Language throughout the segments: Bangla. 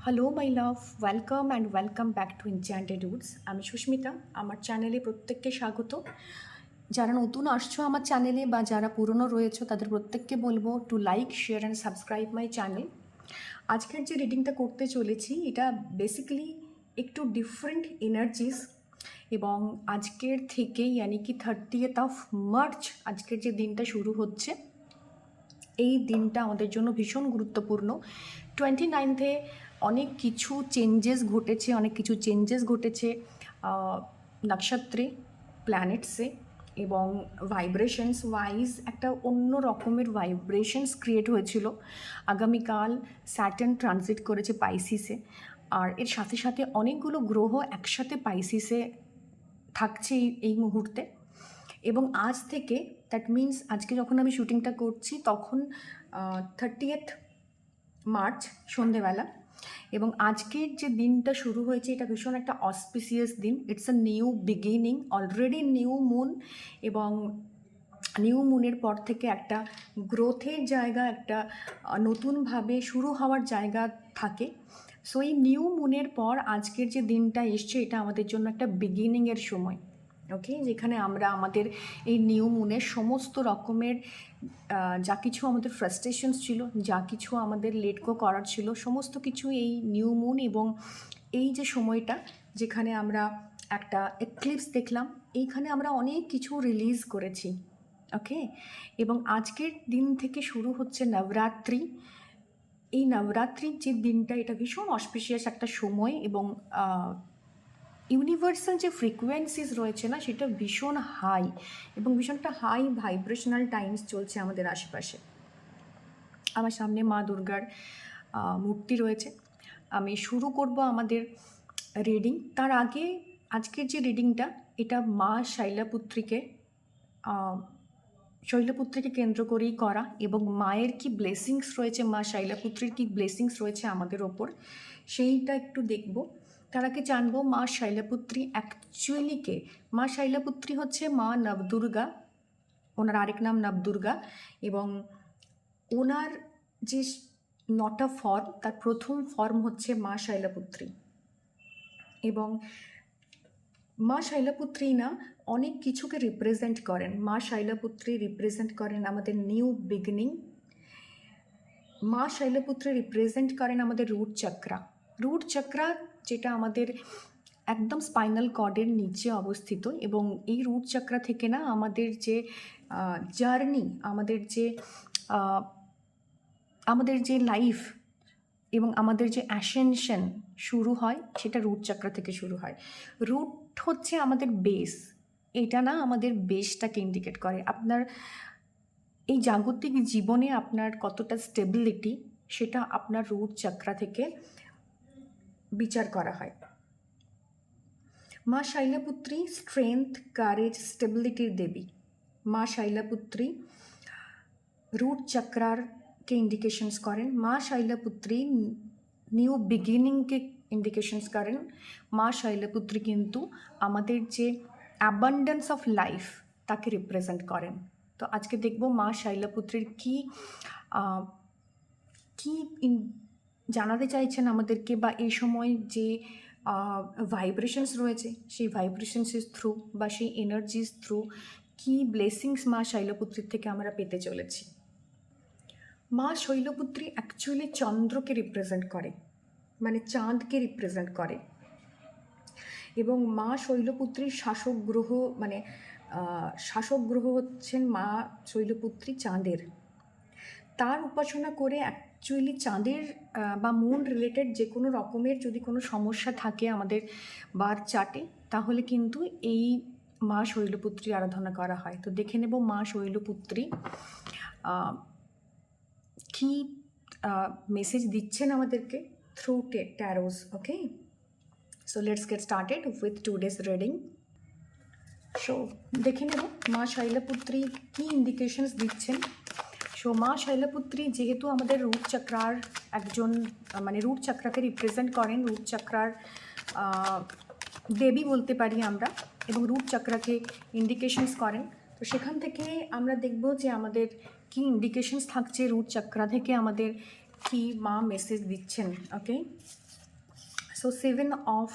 Hello my love, welcome and welcome back to enchanted Woods. আমি সুস্মিতা, আমার চ্যানেলে প্রত্যেককে স্বাগত। যারা নতুন আসছো আমার চ্যানেলে বা যারা পুরনো রয়েছো তাদের প্রত্যেককে বলবো to like, share and subscribe my channel. আজকের যে রিডিংটা করতে চলেছি এটা বেসিক্যালি একটু ডিফারেন্ট এনার্জিস, এবং আজকের থেকে ইয়ানি কি 30th অফ মার্চ আজকের যে দিনটা শুরু হচ্ছে, এই দিনটা আমাদের জন্য ভীষণ গুরুত্বপূর্ণ। 29-এ অনেক কিছু চেঞ্জেস ঘটেছে নক্ষত্রে, প্ল্যানেটসে, এবং ভাইব্রেশনস ওয়াইজ একটা অন্য রকমের ভাইব্রেশনস ক্রিয়েট হয়েছিল। আগামীকাল স্যাটার্ন ট্রানজিট করেছে পাইসিসে, আর এর সাথে সাথে অনেকগুলো গ্রহ একসাথে পাইসিসে থাকছে এই মুহূর্তে। এবং আজ থেকে, দ্যাট মিন্স আজকে যখন আমি শুটিংটা করছি তখন 30th মার্চ সন্ধেবেলা, এবং আজকের যে দিনটা শুরু হয়েছে এটা ভীষণ একটা অসপিসিয়াস দিন। It's a new beginning, already new moon, এবং নিউ মুনের পর থেকে একটা গ্রোথের জায়গা, একটা নতুনভাবে শুরু হওয়ার জায়গা থাকে। সো এই নিউ মুনের পর আজকের যে দিনটা এসছে এটা আমাদের জন্য একটা বিগিনিংয়ের সময়, ওকে, যেখানে আমরা আমাদের এই নিউ মুনের সমস্ত রকমের যা কিছু আমাদের ফ্রাস্ট্রেশনস ছিল, যা কিছু আমাদের লেট গো করার ছিল, সমস্ত কিছু এই নিউ মুন এবং এই যে সময়টা যেখানে আমরা একটা এক্লিপস দেখলাম, এইখানে আমরা অনেক কিছু রিলিজ করেছি, ওকে। এবং আজকের দিন থেকে শুরু হচ্ছে নবরাত্রি। এই নবরাত্রির যে দিনটা এটা ভীষণ অসপিশিয়াস একটা সময়, এবং ইউনিভার্সাল যে ফ্রিকোয়েন্সিস রয়েছে না সেটা ভীষণ হাই, এবং ভীষণটা হাই ভাইব্রেশনাল টাইমস চলছে আমাদের আশেপাশে। আমার সামনে মা দুর্গার মূর্তি রয়েছে। আমি শুরু করব আমাদের রিডিং। তার আগে আজকের যে রিডিংটা এটা মা শৈলপুত্রীকে কেন্দ্র করেই করা, এবং মায়ের কি ব্লেসিংস রয়েছে, মা শৈলপুত্রীর কি ব্লেসিংস রয়েছে আমাদের ওপর, সেইটা একটু দেখব। তার আগে জানবো মা শৈলপুত্রী অ্যাকচুয়ালি কে। মা শৈলপুত্রী হচ্ছে মা নবদুর্গা, ওনার আরেক নাম নবদুর্গা, এবং ওনার যে নটা ফর্ম তার প্রথম ফর্ম হচ্ছে মা শৈলপুত্রী। এবং মা শৈলপুত্রী না অনেক কিছুকে রিপ্রেজেন্ট করেন। মা শৈলপুত্রী রিপ্রেজেন্ট করেন আমাদের নিউ বিগিনিং। মা শৈলপুত্রী রিপ্রেজেন্ট করেন আমাদের রুট চক্রা, যেটা আমাদের একদম স্পাইনাল কর্ডের নিচে অবস্থিত। এবং এই রুট চক্রা থেকে না আমাদের যে জার্নি, আমাদের যে লাইফ এবং আমাদের যে অ্যাসেনশন শুরু হয় সেটা রুট চক্রা থেকে শুরু হয়। রুট হচ্ছে আমাদের বেস, এটা না আমাদের বেসটাকে ইন্ডিকেট করে। আপনার এই জাগতিক জীবনে আপনার কতটা স্টেবিলিটি সেটা আপনার রুট চক্রা থেকে বিচার করা হয়। মা শৈলপুত্রী স্ট্রেংথ, কারেজ, স্টেবিলিটির দেবী। মা শৈলপুত্রী রুট চক্রারকে ইন্ডিকেশনস করেন। মা শৈলপুত্রী নিউ বিগিনিংকে ইন্ডিকেশনস করেন। মা শৈলপুত্রী কিন্তু আমাদের যে অ্যাবান্ডেন্স অফ লাইফ তাকে রিপ্রেজেন্ট করেন। তো আজকে দেখব মা শৈলপুত্রীর কি জানাতে চাইছেন আমাদেরকে, বা এই সময় যে ভাইব্রেশনস রয়েছে সেই ভাইব্রেশনসের থ্রু বা সেই এনার্জিস থ্রু কি ব্লেসিংস মা শৈলপুত্রীর থেকে আমরা পেতে চলেছি। মা শৈলপুত্রী অ্যাকচুয়ালি চন্দ্রকে রিপ্রেজেন্ট করে, মানে চাঁদকে রিপ্রেজেন্ট করে। এবং মা শৈলপুত্রীর শাসক গ্রহ হচ্ছেন মা শৈলপুত্রী চাঁদের। তার উপাসনা করে অ্যাকচুয়ালি চাঁদের বা মুন রিলেটেড যে কোনো রকমের যদি কোনো সমস্যা থাকে আমাদের বার্থ চার্টে, তাহলে কিন্তু এই মা শৈলপুত্রী আরাধনা করা হয়। তো দেখে নেব মা শৈলপুত্রী কি মেসেজ দিচ্ছেন আমাদেরকে through tarots, okay. So let's get started with today's reading. So দেখে নেব মা শৈলপুত্রী কি ইন্ডিকেশনস দিচ্ছেন। সো মা শৈলপুত্রী যেহেতু আমাদের রুট চক্রার একজন, মানে রুট চক্রাকে রিপ্রেজেন্ট করেন, রুট চক্রার দেবী বলতে পারি আমরা, এবং রুট চক্রাকে ইন্ডিকেশনস করেন। তো সেখান থেকে আমরা দেখব যে আমাদের কি ইন্ডিকেশনস থাকছে রুট চক্রা থেকে, আমাদের কি মা মেসেজ দিচ্ছেন, ওকে। So 7 of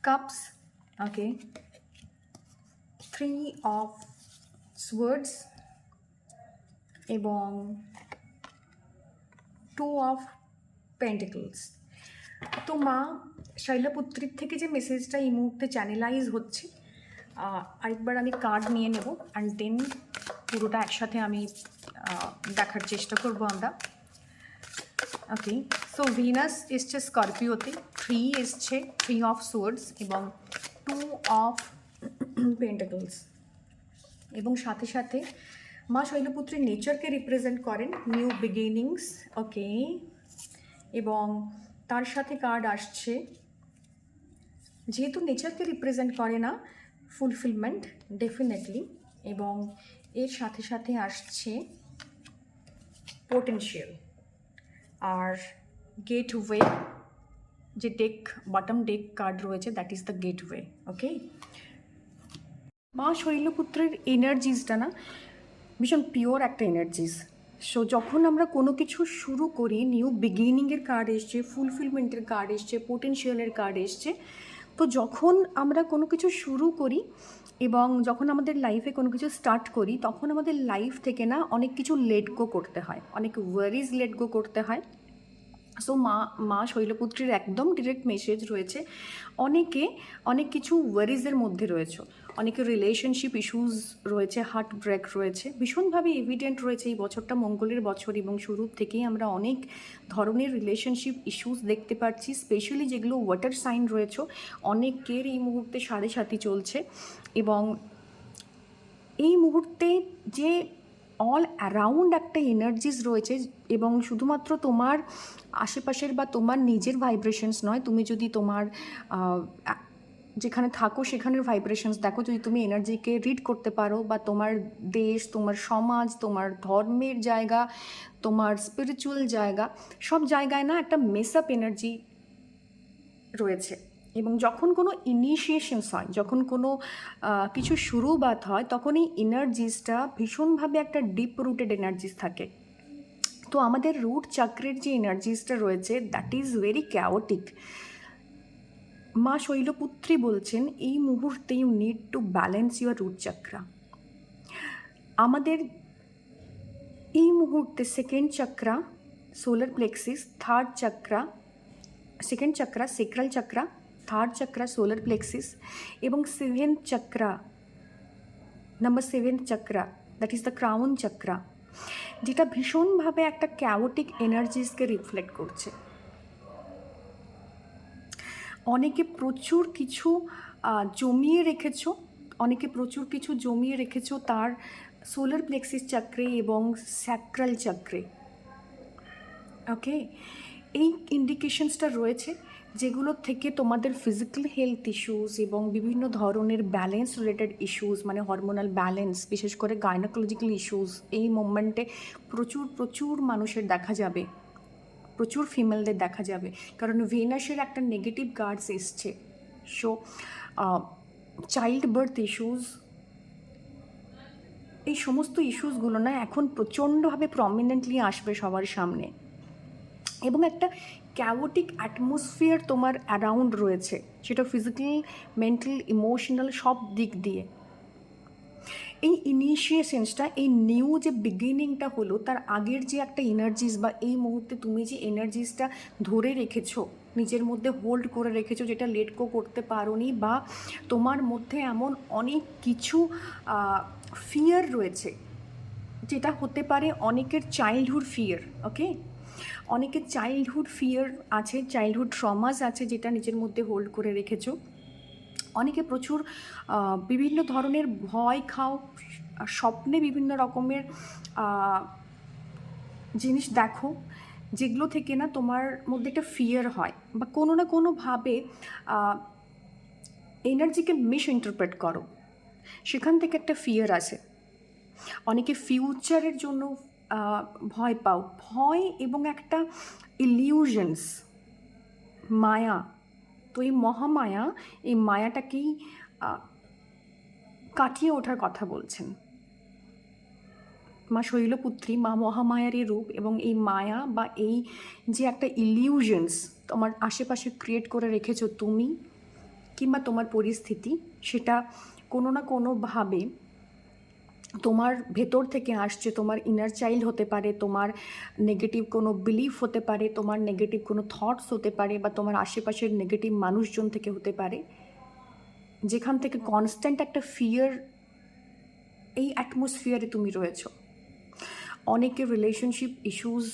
cups, okay, 3 of swords এবং 2 of pentacles। তো মা শৈলপুত্রীর থেকে যে মেসেজটা এই মুহূর্তে চ্যানেলাইজ হচ্ছে, আরেকবার আমি কার্ড নিয়ে নেব অ্যান্ড দেন পুরোটা একসাথে আমি দেখার চেষ্টা করব আমরা। ওকে, সো ভিনাস এসছে স্করপিওতে, 3 এসছে 3 of swords এবং 2 of pentacles, এবং সাথে সাথে মা শৈলপুত্রীর নেচারকে রিপ্রেজেন্ট করেন, নিউ বিগিনিংস। ওকে, এবং তার সাথে কার্ড আসছে, যেহেতু নেচারকে রিপ্রেজেন্ট করে না, ফুলফিলমেন্ট ডেফিনেটলি, এবং এর সাথে সাথে আসছে পোটেনশিয়াল আর গেটওয়ে। যে ডেক, বটম ডেক কার্ড রয়েছে, দ্যাট ইজ দ্য গেটওয়ে। ওকে, মা শৈলপুত্রের এনার্জিসটা না ভীষণ পিওর একটা এনার্জিস। সো যখন আমরা কোনো কিছু শুরু করি, নিউ বিগিনিংয়ের কার্ড এসছে, ফুলফিলমেন্টের কার্ড এসছে, পোটেনশিয়ালের কার্ড এসছে। তো যখন আমরা কোনো কিছু শুরু করি এবং যখন আমাদের লাইফে কোনো কিছু স্টার্ট করি, তখন আমাদের লাইফ থেকে না অনেক কিছু লেট গো করতে হয়, অনেক ওয়ারিজ লেট গো করতে হয়। সো মা শৈলপুত্রীর একদম ডিরেক্ট মেসেজ রয়েছে, অনেক কিছু ওয়ারিজের মধ্যে রয়েছে, অনেকের রিলেশনশিপ ইস্যুস রয়েছে, হার্ট ব্রেক রয়েছে, ভীষণভাবে এভিডেন্ট রয়েছে। এই বছরটা মঙ্গলের বছর এবং শুরুর থেকেই আমরা অনেক ধরনের রিলেশনশিপ ইস্যুস দেখতে পাচ্ছি, স্পেশালি যেগুলো ওয়াটার সাইন রয়েছে, অনেকের এই মুহূর্তে সাথে চলছে। এবং এই মুহূর্তে যে অল অ্যারাউন্ড একটা এনার্জিস রয়েছে, এবং শুধুমাত্র তোমার আশেপাশের বা তোমার নিজের ভাইব্রেশনস নয়, তুমি যদি তোমার যেখানে থাকো সেখানের ভাইব্রেশনস দেখো, যদি তুমি এনার্জিকে রিড করতে পারো, বা তোমার দেশ, তোমার সমাজ, তোমার ধর্মের জায়গা, তোমার স্পিরিচুয়াল জায়গা, সব জায়গায় না একটা মেস আপ এনার্জি রয়েছে। এবং যখন কোনো ইনিশিয়েশনস হয়, যখন কোনো কিছু শুরুবাত হয়, তখন এই এনার্জিসটা ভীষণভাবে একটা ডিপ রুটেড এনার্জিস থাকে। তো আমাদের রুট চক্রের যে এনার্জিসটা রয়েছে, দ্যাট ইজ ভেরি ক্যাওটিক। মা শৈলপুত্রী বলছেন এই মুহূর্তে you need to balance your root chakra. আমাদের এই মুহূর্তে second chakra solar plexus, third chakra second chakra sacral chakra, third chakra solar plexus, এবং seventh chakra, number 7 chakra, that is the crown chakra, যেটা ভীষণভাবে একটা ক্যাওটিক এনার্জিসকে রিফ্লেক্ট করছে। অনেকে প্রচুর কিছু জমিয়ে রেখেছো তার সোলার প্লেক্সিস চক্রে এবং স্যাক্রাল চক্রে। ওকে, এই ইন্ডিকেশনসটা রয়েছে, যেগুলো থেকে তোমাদের ফিজিক্যাল হেলথ ইস্যুস এবং বিভিন্ন ধরনের ব্যালেন্স রিলেটেড ইস্যুস, মানে হরমোনাল ব্যালেন্স, বিশেষ করে গাইনোকোলজিক্যাল ইস্যুস এই মোমেন্টে প্রচুর মানুষের দেখা যাবে, প্রচুর ফিমেলদের দেখা যাবে, কারণ ভেনাসের একটা নেগেটিভ গার্ডস এসছে। সো চাইল্ড বার্থ ইস্যুস, এই সমস্ত ইস্যুসগুলো না এখন প্রচণ্ডভাবে প্রমিনেন্টলি আসবে সবার সামনে, এবং একটা ক্যাওটিক অ্যাটমসফিয়ার তোমার অ্যারাউন্ড রয়েছে, সেটা ফিজিক্যাল, মেন্টাল, ইমোশনাল সব দিক দিয়ে। এই ইনিশিয়েশনসটা, এই নিউ যে বিগিনিংটা হলো, তার আগের যে একটা এনার্জিস, বা এই মুহূর্তে তুমি যে এনার্জিসটা ধরে রেখেছো, নিজের মধ্যে হোল্ড করে রেখেছো, যেটা লেট গো করতে পারোনি, বা তোমার মধ্যে এমন অনেক কিছু ফিয়ার রয়েছে, যেটা হতে পারে অনেকের চাইল্ডহুড ফিয়ার। ওকে, অনেকের চাইল্ডহুড ফিয়ার আছে, চাইল্ডহুড ট্রমাস আছে, যেটা নিজের মধ্যে হোল্ড করে রেখেছো। অনেকে প্রচুর বিভিন্ন ধরনের ভয় খাও, স্বপ্নে বিভিন্ন রকমের জিনিস দেখো, যেগুলো থেকে না তোমার মধ্যে একটা ফিয়ার হয়, বা কোনো না কোনোভাবে এনার্জিকে মিস ইন্টারপ্রেট করো, সেখান থেকে একটা ফিয়ার আসে। অনেকে ফিউচারের জন্য ভয় পাও, ভয় এবং একটা ইলিউশনস, মায়া। তো এই মহামায়া, এই মায়াটাকেই কাটিয়ে ওঠার কথা বলছেন। মা শৈলপুত্রী মা মহামায়ারই রূপ, এবং এই মায়া বা এই যে একটা ইলিউশনস তোমার আশেপাশে ক্রিয়েট করে রেখেছো তুমি কিংবা তোমার পরিস্থিতি, সেটা কোনো না কোনোভাবে তোমার ভেতর থেকে আসছে। তোমার ইনার চাইল্ড হতে পারে, তোমার নেগেটিভ কোনো বিলিফ হতে পারে, তোমার নেগেটিভ কোনো থটস হতে পারে, বা তোমার আশেপাশের নেগেটিভ মানুষজন থেকে হতে পারে, যেখান থেকে কনস্ট্যান্ট একটা ফিয়ার, এই অ্যাটমসফিয়ারে তুমি রয়েছো। অনেকের রিলেশনশিপ ইস্যুস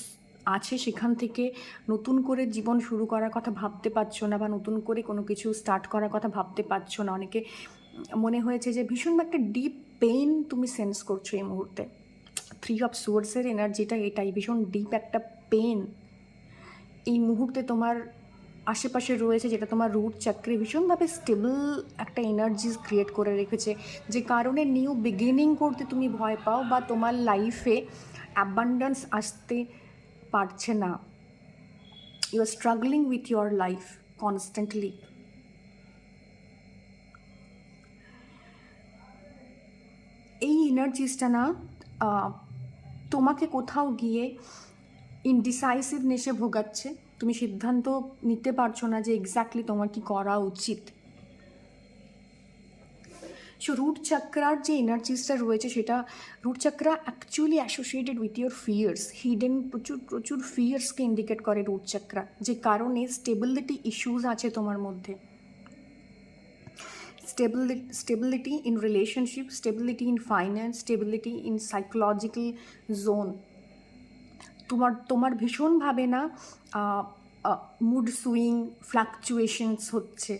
আছে, সেখান থেকে নতুন করে জীবন শুরু করার কথা ভাবতে পারছো না, বা নতুন করে কোনো কিছু স্টার্ট করার কথা ভাবতে পারছো না। অনেকে মনে হয়েছে যে ভীষণ একটা ডিপ পেইন তুমি সেন্স করছো এই মুহূর্তে। 3 অফ সোর্সের এনার্জিটা এটাই, ভীষণ ডিপ একটা পেন এই মুহূর্তে তোমার আশেপাশে রয়েছে, যেটা তোমার রুট চক্রে ভীষণভাবে স্টেবল একটা এনার্জি ক্রিয়েট করে রেখেছে, যে কারণে নিউ বিগিনিং করতে তুমি ভয় পাও, বা তোমার লাইফে অ্যাবান্ডেন্স আসতে পারছে না। You are struggling with your life constantly. এই এনার্জিসটা না তোমাকে কোথাও গিয়ে ইনডিসাইসিভনেসে ভোগাচ্ছে। তুমি সিদ্ধান্ত নিতে পারছো না যে এক্স্যাক্টলি তোমার কি করা উচিত। সো রুট চক্রার যে এনার্জিসটা রয়েছে, সেটা root chakra actually associated with your fears. Hidden প্রচুর ফিয়ার্সকে ইন্ডিকেট করে রুট চক্রা, যে কারণে স্টেবিলিটি ইস্যুস আছে তোমার মধ্যে। Stability in relationship, stability in finance, stability in psychological zone. তোমার ভীষণভাবে না মুড সুইং, ফ্লাকচুয়েশনস হচ্ছে।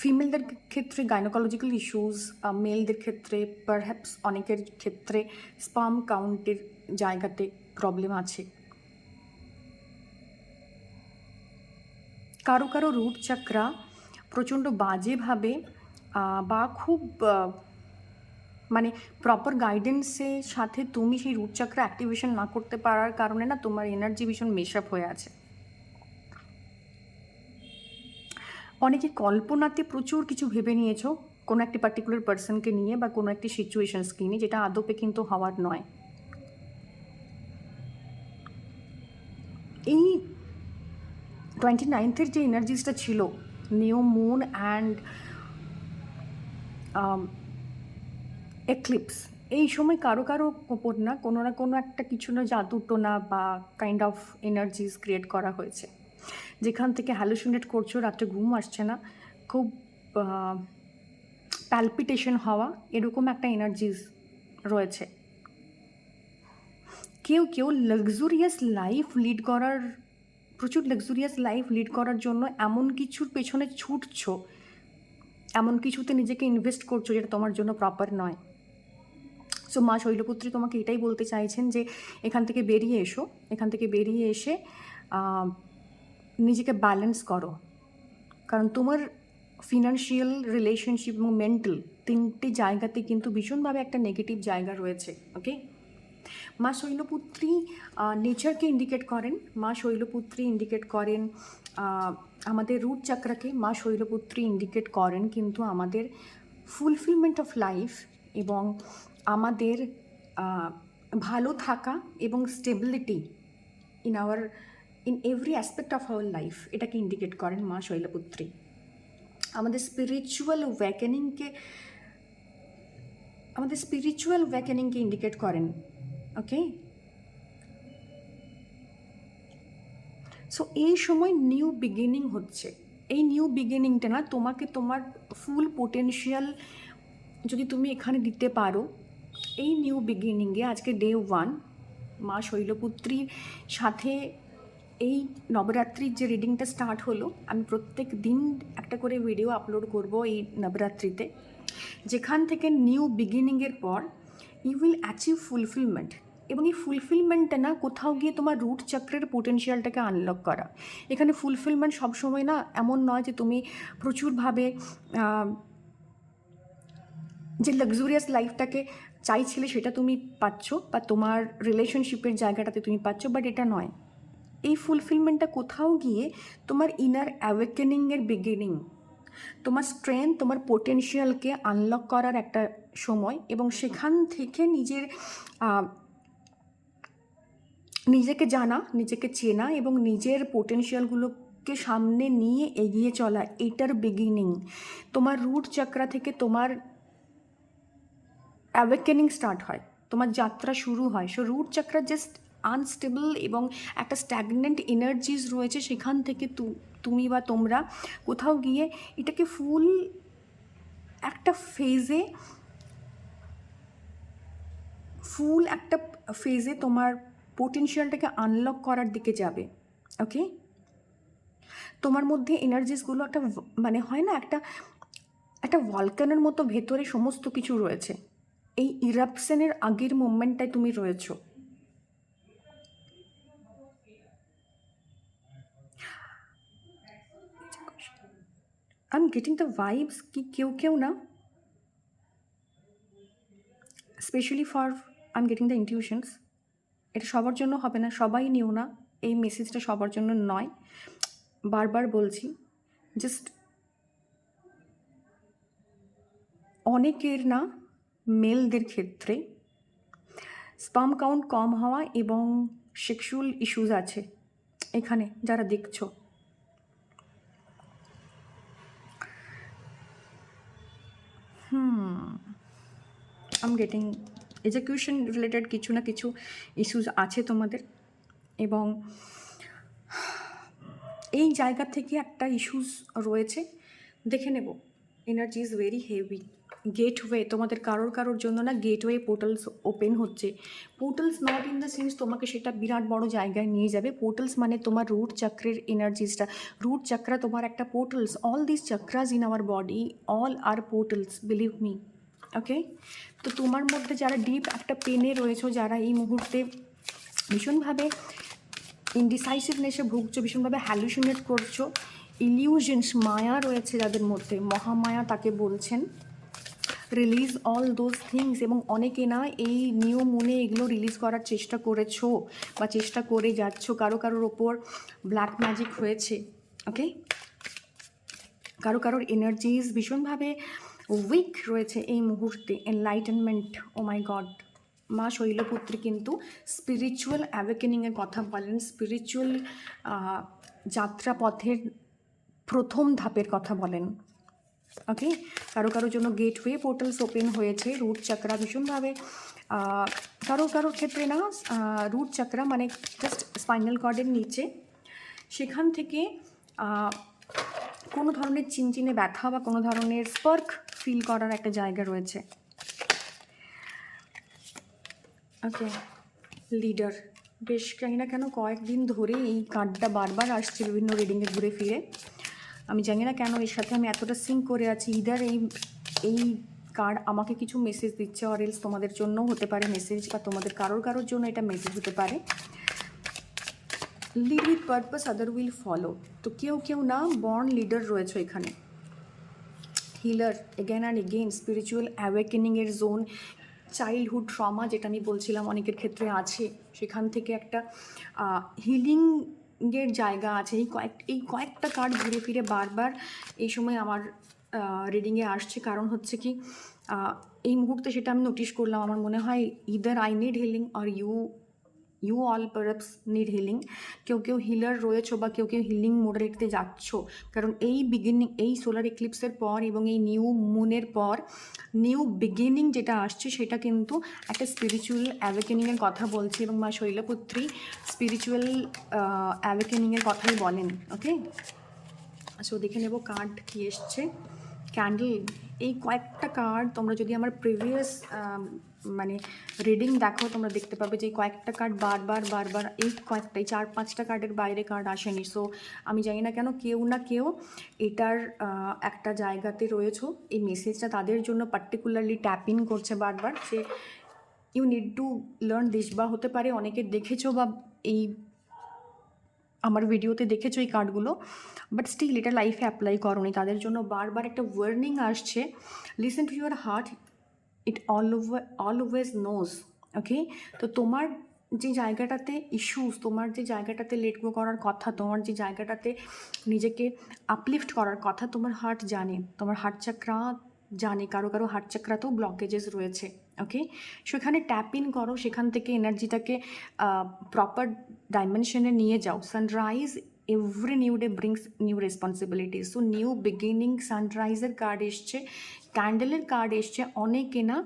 ফিমেলদের ক্ষেত্রে গাইনোকোলজিক্যাল ইস্যুস, মেলদের ক্ষেত্রে পারহ্যাপস অনেকের ক্ষেত্রে স্পার্ম কাউন্টের জায়গাতে প্রবলেম আছে। কারো কারো রুট চক্রা প্রচণ্ড বাজেভাবে বা খুব মানে প্রপার গাইডেন্সের সাথে তুমি সেই রুট চক্র অ্যাক্টিভেশন না করতে পারার কারণে না তোমার এনার্জি ভীষণ মেশআপ হয়ে আছে। অনেকে কল্পনাতে প্রচুর কিছু ভেবে নিয়েছো কোনো একটি পার্টিকুলার পার্সনকে নিয়ে বা কোনো একটি সিচুয়েশনসকে নিয়ে, যেটা আদপে কিন্তু হওয়ার নয়। এই 29th যে এনার্জিসটা ছিল, নিউ মুন অ্যান্ড এক্লিপস, এই সময় কারো কারো ওপর না কোনো একটা কিছু না জাদুটোনা বা কাইন্ড অফ এনার্জিস ক্রিয়েট করা হয়েছে, যেখান থেকে হ্যালুসিনেট করছো, রাত্রে ঘুম আসছে না, খুব প্যালপিটেশন হওয়া, এরকম একটা এনার্জিস রয়েছে। কেউ লাক্সুরিয়াস লাইফ লিড করার, প্রচুর লাক্সুরিয়াস লাইফ লিড করার জন্য এমন কিছুর পেছনে ছুটছো, এমন কিছুতে নিজেকে ইনভেস্ট করছো যেটা তোমার জন্য প্রপার নয়। সো মা শৈলপুত্রী তোমাকে এটাই বলতে চাইছেন যে এখান থেকে বেরিয়ে এসো, এখান থেকে বেরিয়ে এসে নিজেকে ব্যালেন্স করো, কারণ তোমার ফিনান্সিয়াল, রিলেশনশিপ এবং মেন্টাল তিনটে জায়গাতে কিন্তু ভীষণভাবে একটা নেগেটিভ জায়গা রয়েছে। ওকে, মা শৈলপুত্রী নেচারকে ইন্ডিকেট করেন, মা শৈলপুত্রী ইন্ডিকেট করেন আমাদের রুট চক্রাকে, মা শৈলপুত্রী ইন্ডিকেট করেন কিন্তু আমাদের ফুলফিলমেন্ট অফ লাইফ এবং আমাদের ভালো থাকা এবং stability in every aspect of our life, এটাকে ইন্ডিকেট করেন মা শৈলপুত্রী। আমাদের স্পিরিচুয়াল ওয়াকেনিংকে ইন্ডিকেট করেন। ওকে, সো এই সময় নিউ বিগিনিং হচ্ছে। এই নিউ বিগিনিংটা না তোমাকে তোমার ফুল পোটেনশিয়াল যদি তুমি এখানে দিতে পারো, এই নিউ বিগিনিংয়ে আজকে ডে 1 মা শৈলপুত্রীর সাথে এই নবরাত্রির যে রিডিংটা স্টার্ট হলো, আমি প্রত্যেক দিন একটা করে ভিডিও আপলোড করব এই নবরাত্রিতে, যেখান থেকে নিউ বিগিনিংয়ের পর ইউ উইল অ্যাচিভ ফুলফিলমেন্ট। এবং এই ফুলফিলমেন্টটা না কোথাও গিয়ে তোমার রুট চক্রের পোটেনশিয়ালটাকে আনলক করা। এখানে ফুলফিলমেন্ট সবসময় না এমন নয় যে তুমি প্রচুরভাবে যে লাক্সুরিয়াস লাইফটাকে চাইছিলে সেটা তুমি পাচ্ছ, বা তোমার রিলেশনশিপের জায়গাটাতে তুমি পাচ্ছ, বাট এটা নয়। এই ফুলফিলমেন্টটা কোথাও গিয়ে তোমার ইনার অ্যাওয়েকেনিংয়ের বিগিনিং, তোমার স্ট্রেংথ, তোমার পোটেনশিয়ালকে আনলক করার একটা সময়, এবং সেখান থেকে নিজেকে জানা, নিজেকে চেনা এবং নিজের পোটেনশিয়ালগুলোকে সামনে নিয়ে এগিয়ে চলা, এটার বিগিনিং। তোমার রুট চক্রা থেকে তোমার অ্যাওয়েকেনিং স্টার্ট হয়, তোমার যাত্রা শুরু হয়। So root chakra just unstable এবং একটা স্ট্যাগনেন্ট এনার্জিস রয়েছে, সেখান থেকে তুমি বা তোমরা কোথাও গিয়ে এটাকে একটা ফেজে একটা ফেজে তোমার পোটেনশিয়ালটাকে আনলক করার দিকে যাবে। ওকে, তোমার মধ্যে এনার্জিসগুলো একটা মানে হয় না, একটা ভলকানের মতো ভেতরে সমস্ত কিছু রয়েছে। এই ইরাপশনের আগের মোমেন্টটায় তুমি রয়েছো। I am getting the vibes কি কেউ না, specially for I am getting the intuitions, এটা সবার জন্য হবে না, সবাই নিও না, এই মেসেজটা সবার জন্য নয়, বারবার বলছি। জাস্ট অনেকের না, মেলদের ক্ষেত্রে স্পাম কাউন্ট কম হওয়া এবং সেক্সুয়াল ইস্যুজ আছে এখানে যারা দেখছো। I am getting education related কিছু না কিছু ইস্যুস আছে তোমাদের, এবং এই জায়গা থেকে একটা ইস্যুস রয়েছে, দেখে নেব। Energy is very heavy. Gateway তোমাদের কারোর জন্য না, গেটওয়ে পোর্টালস ওপেন হচ্ছে। Portals not in the sense তোমাকে সেটা বিরাট বড় জায়গায় নিয়ে যাবে। পোর্টালস মানে তোমার রুট চক্রের এনার্জিসটা, রুট চক্রা তোমার একটা portals. All this chakras in our body, all are portals, believe me. Okay, তো তোমার মধ্যে যারা ডিপ একটা পেনে রয়েছে, যারা এই মুহূর্তে ভীষণভাবে ইনডিসাইসিভনেসে ভুগছো, ভীষণভাবে হ্যালুসিনেট করছো, ইলিউশনস, মায়া রয়েছে যাদের মধ্যে, মহামায়া তাকে বলছেন, রিলিজ অল দোজ থিংস। এবং অনেকে না এই নিউ মুনে এগুলো রিলিজ করার চেষ্টা করেছো বা চেষ্টা করে যাচ্ছ। কারোর ওপর ব্ল্যাক ম্যাজিক হয়েছে। ওকে, কারোর এনার্জিস ভীষণভাবে উইক রয়েছে এই মুহূর্তে। এনলাইটেনমেন্ট, ও মাই গড, মা শৈলপুত্রী কিন্তু স্পিরিচুয়াল অ্যাওয়েকেনিংয়ের কথা বলেন, স্পিরিচুয়াল যাত্রাপথের প্রথম ধাপের কথা বলেন। ওকে, কারোর জন্য গেটওয়ে পোর্টালস ওপেন হয়েছে। রুট চক্রা ভীষণভাবে কারোর ক্ষেত্রে না, রুট চক্রা মানে জাস্ট স্পাইনাল কর্ডের নিচে, সেখান থেকে কোনো ধরনের চিনচিনে ব্যথা বা কোনো ধরনের স্পার্ক ফিল করার একটা জায়গা রয়েছে। ওকে, লিডার, বেশ জানি না কেন কয়েকদিন ধরে এই কার্ডটা বারবার আসছে বিভিন্ন রিডিংয়ে ঘুরে ফিরে। আমি জানি না কেন এর সাথে আমি এতটা সিঙ্ক করে আছি। ইদার এই কার্ড আমাকে কিছু মেসেজ দিচ্ছে, অর এলস তোমাদের জন্যও হতে পারে মেসেজ, বা তোমাদের কারোর জন্য এটা মেসেজ হতে পারে। Lead with purpose, other will follow. তো কেউ না বর্ন লিডার রয়েছে এখানে। Healer, again and again spiritual অ্যাওয়েকেনিংয়ের জোন। চাইল্ডহুড ট্রমা যেটা আমি বলছিলাম অনেকের ক্ষেত্রে আছে, সেখান থেকে একটা হিলিংয়ের জায়গা আছে। এই কয়েকটা কার্ড ঘুরে ফিরে বারবার এই সময় আমার রিডিংয়ে আসছে। কারণ হচ্ছে কি, এই মুহূর্তে সেটা আমি নোটিশ করলাম, আমার মনে হয় either I need healing or you all perhaps need healing. কেউ হিলার রয়েছো বা কেউ হিলিং মোডালিটিতে যাচ্ছ। কারণ এই সোলার এক্লিপসের পর এবং এই নিউ মুনের পর নিউ বিগিনিং যেটা আসছে, সেটা কিন্তু একটা স্পিরিচুয়াল অ্যাওয়েকেনিংয়ের কথা বলছে, এবং মা শৈলপুত্রী স্পিরিচুয়াল অ্যাওয়েকেনিংয়ের কথাই বলেন। ওকে, সো দেখে নেব কার্ড কী এসছে। ক্যান্ডেল, এই কয়েকটা কার্ড তোমরা যদি আমার প্রিভিয়াস মানে রিডিং দেখো, তোমরা দেখতে পাবে যে কয়েকটা কার্ড বারবার এই 4-5টা কার্ডের বাইরে কার্ড আসেনি। সো আমি জানি না কেন কেউ এটার একটা জায়গাতে রয়েছো, এই মেসেজটা তাদের জন্য পার্টিকুলারলি ট্যাপ ইন করছে বারবার, যে you need to learn this. বা হতে পারে অনেকে দেখেছো বা এই আমার ভিডিওতে দেখেছো এই কার্ডগুলো, বাট স্টিল এটা লাইফে অ্যাপ্লাই করোনি, তাদের জন্য বারবার একটা ওয়ার্নিং আসছে। Listen to your heart, it always knows. Okay, তো তোমার যে জায়গাটাতে ইস্যুস, তোমার যে জায়গাটাতে লেট গো করার কথা, তোমার যে জায়গাটাতে নিজেকে আপলিফট করার কথা, তোমার হার্ট জানে, তোমার হার্ট চাকরা জানে, কারো কারো হার্ট চাকরাতেও ব্লকেজেস রয়েছে। ওকে, সেখানে ট্যাপ ইন করো, সেখান থেকে এনার্জিটাকে প্রপার ডাইমেনশনে নিয়ে যাও। Sunrise, every new day brings new responsibilities. So new beginning, সানরাইজের কার্ড এসছে, ক্যান্ডেলের কার্ড এসছে। অনেকে না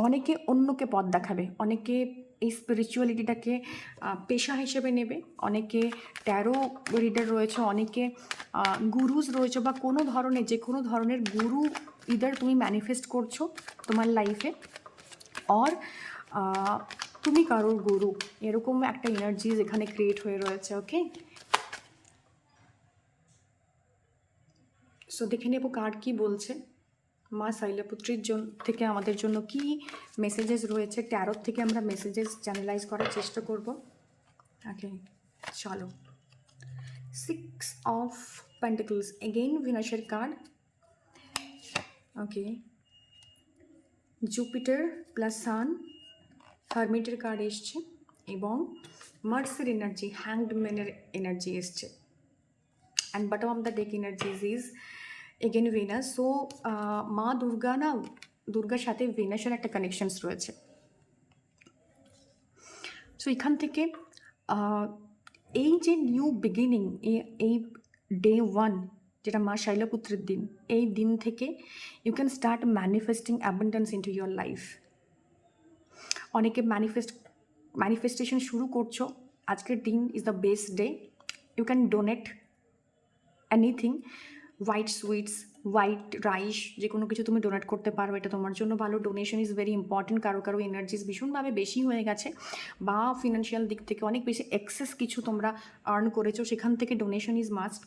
অনেকে অন্যকে পথ দেখাবে, অনেকে এই স্পিরিচুয়ালিটিটাকে পেশা হিসেবে নেবে, অনেকে ট্যারো রিডার রয়েছে, অনেকে গুরুজ রয়েছে, বা কোনো ধরনের, যে কোনো ধরনের গুরু ইদার তুমি ম্যানিফেস্ট করছো তোমার লাইফে, অর তুমি কারোর গুরু, এরকম একটা এনার্জিজ এখানে ক্রিয়েট হয়ে রয়েছে। ওকে, সো দেখে নেবো কার্ড কি বলছে, মা শৈলপুত্রীর থেকে আমাদের জন্য কি মেসেজেস রয়েছে। ট্যারোট থেকে আমরা মেসেজেস চ্যানেলাইজ করার চেষ্টা করব। ওকে, চলো। 6 অফ পেন্টিকলস, এগেইন ভিনাসের card. Okay, Jupiter plus sun, হারমিটের কার্ড এসছে, এবং মার্সের এনার্জি, হ্যাংডম্যানের এনার্জি এসছে, and bottom of the deck energies is again Venus. So মা দুর্গা না, দুর্গার সাথে ভিনাসের একটা কানেকশনস রয়েছে। সো এখান থেকে এই যে নিউ বিগিনিং, এই ডে 1 যেটা মা শৈলপুত্রের দিন, এই দিন থেকে you can start manifesting abundance into your life. অনেকে ম্যানিফেস্টেশন শুরু করছো, আজকের দিন is the best day. You can donate anything, white sweets, white rice, যে কোনো কিছু তুমি ডোনেট করতে পারো, এটা তোমার জন্য ভালো। Donation is very important. কারো কারো এনার্জিস ভীষণভাবে বেশি হয়ে গেছে, বা ফিনান্সিয়াল দিক থেকে অনেক বেশি এক্সেস কিছু তোমরা আর্ন করেছো, সেখান থেকে ডোনেশন ইজ মাস্ট।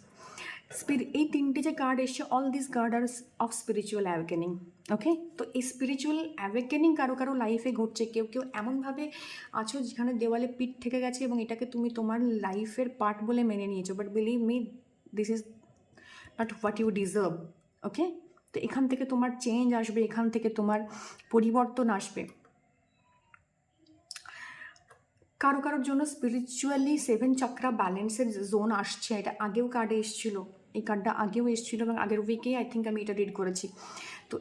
এই তিনটে যে কার্ড এসছে, all this card are of spiritual awakening. Okay, তো এই স্পিরিচুয়াল অ্যাওয়েকেনিং কারো কারো লাইফে ঘটছে। কেউ কেউ এমনভাবে আছো যেখানে দেওয়ালে পিঠ থেকে গেছে, এবং এটাকে তুমি তোমার লাইফের পার্ট বলে মেনে নিয়েছো, but believe me, this is not what you deserve. Okay, তো এখান থেকে তোমার চেঞ্জ আসবে, এখান থেকে তোমার পরিবর্তন আসবে। কারো কারোর জন্য স্পিরিচুয়ালি 7 চক্রা ব্যালেন্সের জোন আসছে, এটা আগেও কার্ডে এসেছিলো, এই কার্ডটা আগেও এসেছিলো, এবং আগের উইকেই আই থিঙ্ক আমি এটা রিড করেছি। তো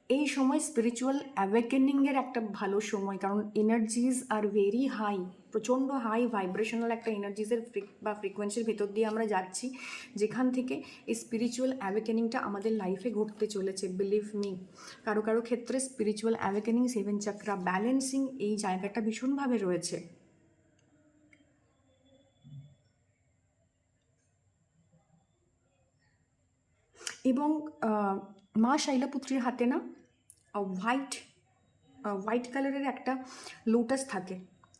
এই সময় স্পিরিচুয়াল অ্যাওয়েকেনিংয়ের একটা ভালো সময়, কারণ এনার্জিজ আর ভেরি হাই, প্রচণ্ড হাই ভাইব্রেশনাল একটা এনার্জিজের বা ফ্রিকোয়েন্সির ভিতর দিয়ে আমরা যাচ্ছি, যেখান থেকে এই স্পিরিচুয়াল অ্যাওয়েকেনিংটা আমাদের লাইফে ঘটতে চলেছে। বিলিভ মি, কারো কারো ক্ষেত্রে স্পিরিচুয়াল অ্যাওয়েকেনিং, 7 চক্রা ব্যালেন্সিং, এই জায়গাটা ভীষণভাবে রয়েছে। এবং মা শৈলপুত্রীর হাতে না হোয়াইট কালারের একটা লোটাস থাকে।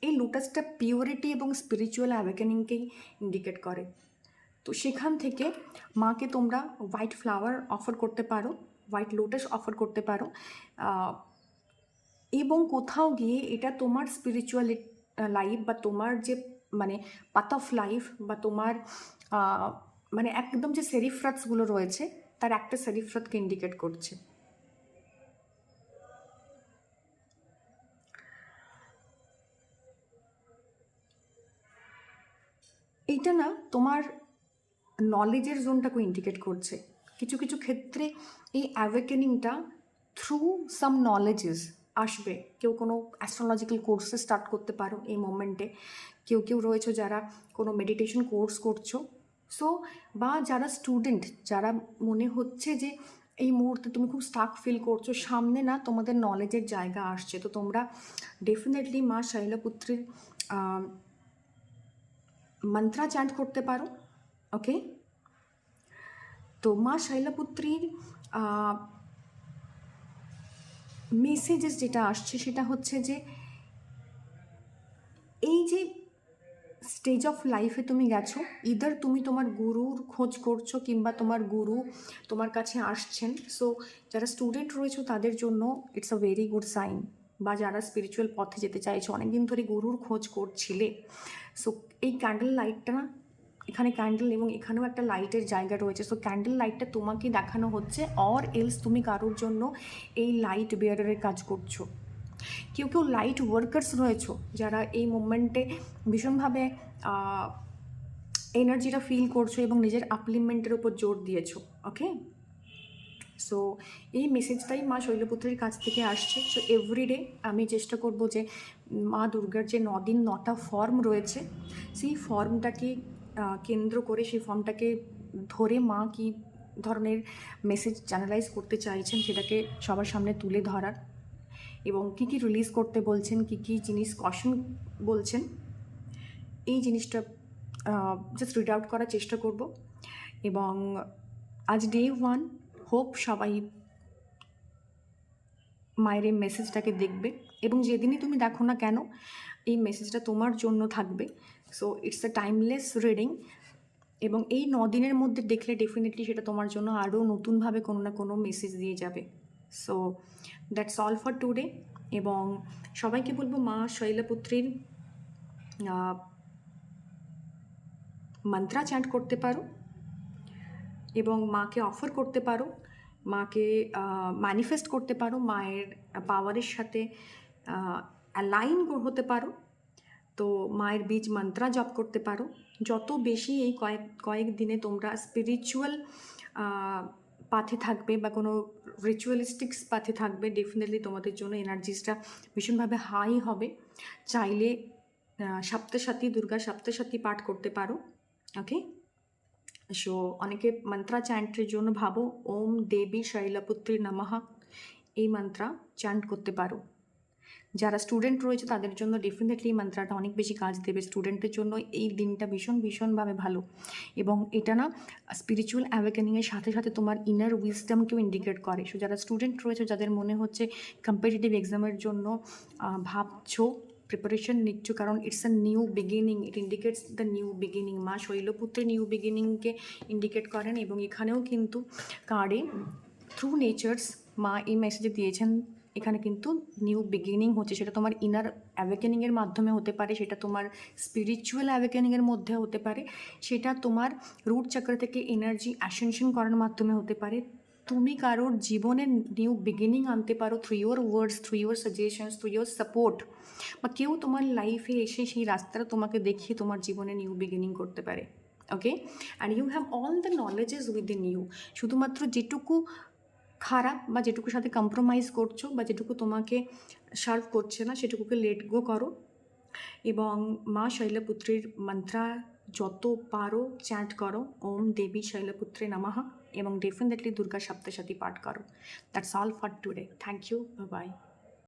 এই লোটাসটা পিওরিটি এবং স্পিরিচুয়াল অ্যাওয়েকেনিংকেই ইন্ডিকেট করে। তো সেখান থেকে মাকে তোমরা হোয়াইট ফ্লাওয়ার অফার করতে পারো, হোয়াইট লোটাস অফার করতে পারো, এবং কোথাও গিয়ে এটা তোমার স্পিরিচুয়াল লাইফ, বা তোমার যে মানে পাথ অফ লাইফ, বা তোমার মানে একদম যে সেরিফ্রাতসগুলো রয়েছে, তার একটা সেরিফ্রাতকে ইন্ডিকেট করছে। এইটা না তোমার নলেজের জোনটাকে ইন্ডিকেট করছে। কিছু কিছু ক্ষেত্রে এই অ্যাওয়েকেনিংটা থ্রু সাম নলেজেস আসবে। কেউ কোনো অ্যাস্ট্রোলজিক্যাল কোর্সে স্টার্ট করতে পারো এই মোমেন্টে, কেউ কেউ রয়েছে যারা কোনো মেডিটেশন কোর্স করছো। সো বা যারা স্টুডেন্ট, যারা মনে হচ্ছে যে এই মুহূর্তে তুমি খুব স্টাক ফিল করছো, সামনে না তোমাদের নলেজের জায়গা আসছে, তো তোমরা ডেফিনেটলি মা শৈলপুত্রীর মন্ত্রা চ্যান্ট করতে পারো। ওকে, তো মা শৈলপুত্রীর মেসেজেস যেটা আসছে সেটা হচ্ছে যে এই যে স্টেজ অফ লাইফে তুমি গেছো, ইদার তুমি তোমার গুরুর খোঁজ করছো, কিংবা তোমার গুরু তোমার কাছে আসছেন। সো যারা স্টুডেন্ট রয়েছে তাদের জন্য it's a very good sign, বা যারা স্পিরিচুয়াল পথে যেতে চাইছো, অনেকদিন ধরে গুরুর খোঁজ করছিলে। সো এই ক্যান্ডেল লাইটটা না, এখানে ক্যান্ডেল এবং এখানেও একটা লাইটের জায়গা রয়েছে। সো ক্যান্ডেল লাইটটা তোমাকে দেখানো হচ্ছে, অর এলস তুমি কারোর জন্য এই লাইট বেয়ারের কাজ করছো। কেউ কেউ লাইট ওয়ার্কার্স রয়েছো যারা এই মুভমেন্টে ভীষণভাবে এনার্জিটা ফিল করছো এবং নিজের আপলিমেন্টের উপর জোর দিয়েছো। ওকে, সো এই মেসেজটাই মা শৈলপুত্রীর কাছ থেকে আসছে। সো এভরিডে আমি চেষ্টা করব যে মা দুর্গার যে 9 দিন 9টা ফর্ম রয়েছে সেই ফর্মটাকে কেন্দ্র করে, সেই ফর্মটাকে ধরে মা কী ধরনের মেসেজ চ্যানেলাইজ করতে চাইছেন সেটাকে সবার সামনে তুলে ধরার, এবং কী কী রিলিজ করতে বলছেন, কী কী জিনিস কশন বলছেন, এই জিনিসটা জাস্ট রিড আউট করার চেষ্টা করব। এবং আজ ডে 1, হোপ সবাই মায়ের এই মেসেজটাকে দেখবে, এবং যেদিনই তুমি দেখো না কেন এই মেসেজটা তোমার জন্য থাকবে। So it's a timeless reading, এবং এই 9 দিনের মধ্যে দেখলে ডেফিনেটলি সেটা তোমার জন্য আরও নতুনভাবে কোনো না কোনো মেসেজ দিয়ে যাবে। So that's all for today. এবং সবাইকে বলবো মা শৈলপুত্রীর মন্ত্রা চ্যান্ট করতে পারো এবং মাকে অফার করতে পারো, মাকে ম্যানিফেস্ট করতে পারো, মায়ের পাওয়ারের সাথে অ্যালাইন হতে পারো। তো মায়ের বীজ মন্ত্রা জপ করতে পারো। যত বেশি এই কয়েক দিনে তোমরা স্পিরিচুয়াল পাথে থাকবে বা কোনো রিচুয়ালিস্টিক্স পাথে থাকবে, ডেফিনেটলি তোমাদের জন্য এনার্জিসটা ভীষণভাবে হাই হবে। চাইলে সপ্তশতী, দুর্গা সপ্তশতী পাঠ করতে পারো। ওকে, সো অনেকে মন্ত্রা চ্যান্টের জন্য ভাবো ওম দেবী শৈলপুত্রী নমঃ, এই মন্ত্রা চ্যান্ট করতে পারো। যারা স্টুডেন্ট রয়েছে তাদের জন্য ডেফিনেটলি এই মন্ত্রটা অনেক বেশি কাজ দেবে। স্টুডেন্টের জন্য এই দিনটা ভীষণভাবে ভালো, এবং এটা না স্পিরিচুয়াল অ্যাওয়েকেনিংয়ের সাথে সাথে তোমার ইনার উইজডমকেও ইন্ডিকেট করে। সো যারা স্টুডেন্ট রয়েছে, যাদের মনে হচ্ছে কম্পিটিটিভ এক্সামের জন্য ভাবছো, প্রিপারেশন নিচ্ছ, কারণ it's a new beginning, it indicates the new beginning. মা শৈলপুত্রের নিউ বিগিনিংকে ইন্ডিকেট করেন, এবং এখানেও কিন্তু কার্ডে থ্রু নেচার্স মা এই মেসেজে দিয়েছেন, এখানে কিন্তু নিউ বিগিনিং হচ্ছে। সেটা তোমার ইনার অ্যাওয়েকেনিংয়ের মাধ্যমে হতে পারে, সেটা তোমার স্পিরিচুয়াল অ্যাওয়েকেনিংয়ের মধ্যে হতে পারে, সেটা তোমার রুট চক্র থেকে এনার্জি অ্যাসেনশন করার মাধ্যমে হতে পারে। তুমি কারোর জীবনে নিউ বিগিনিং আনতে পারো through your words, through your suggestions, through your support, বা কেউ তোমার লাইফে এসে সেই রাস্তাটা তোমাকে দেখিয়ে তোমার জীবনে নিউ বিগিনিং করতে পারে। Okay, and you have all the knowledges within you. শুধুমাত্র যেটুকু খারাপ বা যেটুকুর সাথে কম্প্রোমাইজ করছো বা যেটুকু তোমাকে সার্ভ করছে না সেটুকুকে লেট গো করো, এবং মা শৈলপুত্রীর মন্ত্রা যত পারো চ্যান্ট করো, ওম দেবী শৈলপুত্রী নমঃ, এবং ডেফিনেটলি দুর্গা সপ্তশতী পাঠ করো। That's all for today. Thank you, bye by.